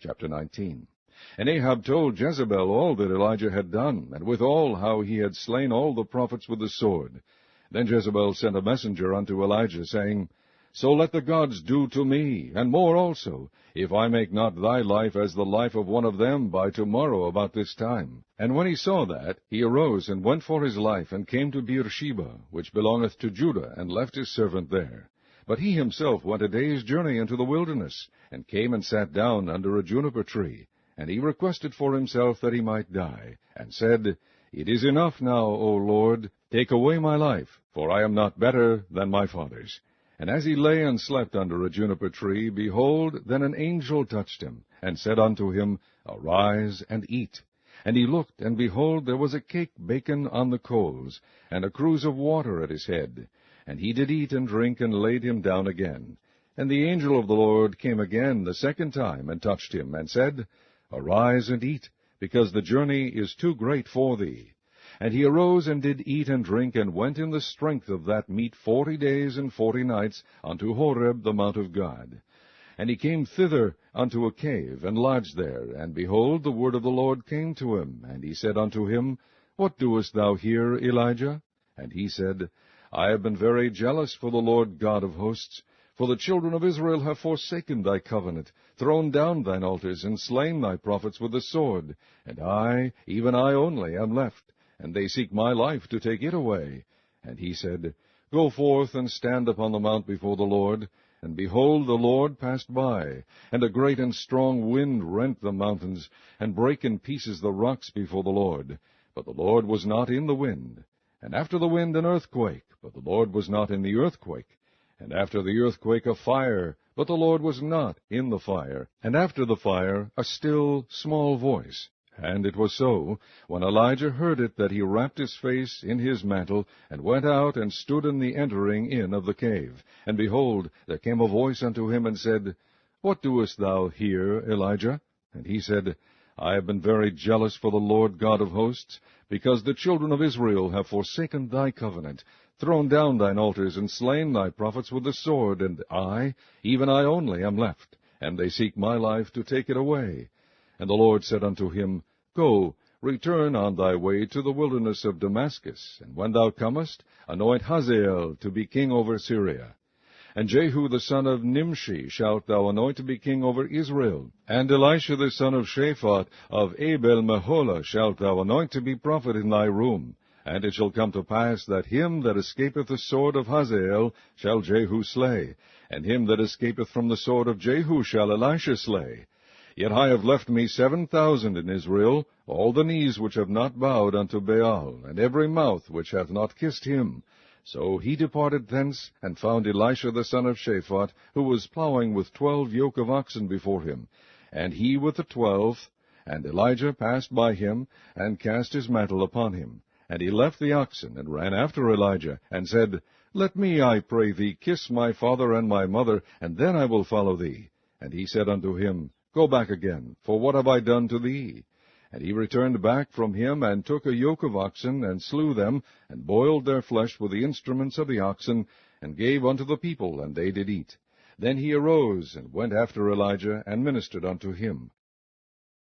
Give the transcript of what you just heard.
Chapter 19. And Ahab told Jezebel all that Elijah had done, and withal how he had slain all the prophets with the sword. Then Jezebel sent a messenger unto Elijah, saying, So let the gods do to me, and more also, if I make not thy life as the life of one of them by tomorrow about this time. And when he saw that, he arose and went for his life, and came to Beersheba, which belongeth to Judah, and left his servant there. But he himself went a day's journey into the wilderness, and came and sat down under a juniper tree. And he requested for himself that he might die, and said, It is enough now, O Lord, take away my life, for I am not better than my fathers. And as he lay and slept under a juniper tree, behold, then an angel touched him, and said unto him, Arise and eat. And he looked, and behold, there was a cake baken on the coals, and a cruse of water at his head. And he did eat and drink, and laid him down again. And the angel of the Lord came again the second time, and touched him, and said, Arise and eat, because the journey is too great for thee. And he arose and did eat and drink, and went in the strength of that meat 40 days and 40 nights unto Horeb the mount of God. And he came thither unto a cave, and lodged there. And behold, the word of the Lord came to him, and he said unto him, What doest thou here, Elijah? And he said, I have been very jealous for the Lord God of hosts, for the children of Israel have forsaken thy covenant, thrown down thine altars, and slain thy prophets with the sword. And I, even I only, am left, and they seek my life to take it away. And he said, Go forth and stand upon the mount before the Lord. And behold, the Lord passed by, and a great and strong wind rent the mountains, and brake in pieces the rocks before the Lord. But the Lord was not in the wind. And after the wind an earthquake, but the Lord was not in the earthquake. And after the earthquake a fire, but the Lord was not in the fire. And after the fire a still small voice. And it was so, when Elijah heard it, that he wrapped his face in his mantle, and went out, and stood in the entering in of the cave. And behold, there came a voice unto him, and said, What doest thou here, Elijah? And he said, I have been very jealous for the Lord God of hosts, because the children of Israel have forsaken thy covenant, thrown down thine altars, and slain thy prophets with the sword, and I, even I only, am left, and they seek my life to take it away. And the Lord said unto him, Go, return on thy way to the wilderness of Damascus, and when thou comest, anoint Hazael to be king over Syria. And Jehu the son of Nimshi shalt thou anoint to be king over Israel. And Elisha the son of Shaphat of Abel-Meholah shalt thou anoint to be prophet in thy room. And it shall come to pass that him that escapeth the sword of Hazael shall Jehu slay, and him that escapeth from the sword of Jehu shall Elisha slay. Yet I have left me 7,000 in Israel, all the knees which have not bowed unto Baal, and every mouth which hath not kissed him. So he departed thence, and found Elisha the son of Shaphat, who was plowing with 12 yoke of oxen before him, and he with the 12th. And Elijah passed by him, and cast his mantle upon him. And he left the oxen, and ran after Elijah, and said, Let me, I pray thee, kiss my father and my mother, and then I will follow thee. And he said unto him, Go back again, for what have I done to thee? And he returned back from him, and took a yoke of oxen, and slew them, and boiled their flesh with the instruments of the oxen, and gave unto the people, and they did eat. Then he arose, and went after Elijah, and ministered unto him.